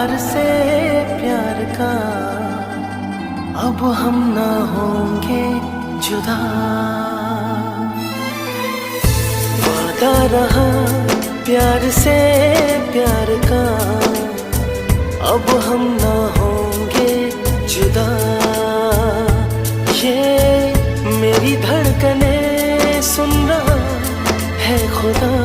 प्यार से प्यार का अब हम ना होंगे जुदा। वादा रहा प्यार से प्यार का अब हम ना होंगे जुदा। ये मेरी धड़कने सुन रहा है खुदा।